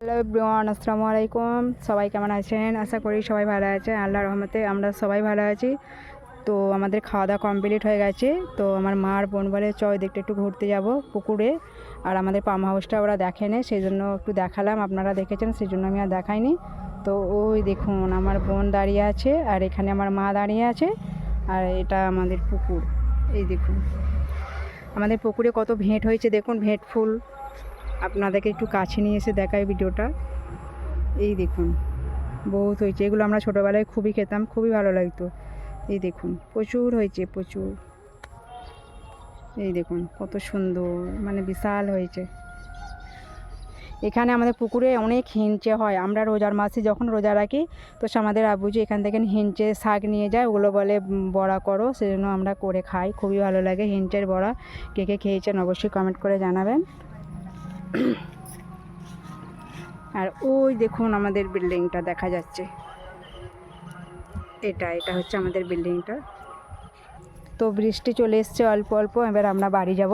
Hello everyone, আসসালামু আলাইকুম। সবাই কেমন আছেন? আশা করি সবাই ভালো আছে। আল্লাহর রহমতে আমরা সবাই ভালো আছি। তো আমাদের খাওয়া দাওয়া কমপ্লিট হয়ে গেছে। তো আমার মার বোন বলে চ দেখতে একটু ঘুরতে যাব পুকুরে। আর আমাদের পাম হাউসটা ওরা দেখেনি, সেই জন্য একটু দেখালাম। আপনারা দেখেছেন, সেই জন্য আমি আর দেখাইনি। তো ওই দেখুন আমার বোন দাঁড়িয়ে আছে, আর এখানে আমার মা দাঁড়িয়ে আছে, আর এটা আমাদের পুকুর। এই দেখুন আমাদের পুকুরে কত ভেঁট হয়েছে, দেখুন ভেঁট ফুল। আপনাদেরকে একটু কাছে নিয়ে এসে দেখাই ভিডিওটা। এই দেখুন বহুত হয়েছে, এগুলো আমরা ছোটোবেলায় খুবই খেতাম, খুবই ভালো লাগতো। এই দেখুন প্রচুর হয়েছে, প্রচুর। এই দেখুন কত সুন্দর, মানে বিশাল হয়েছে। এখানে আমাদের পুকুরে অনেক হিঞ্চে হয়। আমরা রোজার মাসে যখন রোজা রাখি, তো আমাদের আবুজি এখান থেকে হিঞ্চে শাক নিয়ে যায়, ওগুলো বলে বড়া করো, সেজন্য আমরা করে খাই, খুবই ভালো লাগে হিঞ্চের বড়া। কে কে খেয়েছেন অবশ্যই কমেন্ট করে জানাবেন। আর ওই দেখুন আমাদের বিল্ডিংটা দেখা যাচ্ছে, এটা হচ্ছে আমাদের বিল্ডিংটা। তো বৃষ্টি চলে এসছে অল্প অল্প, এবার আমরা বাড়ি যাব।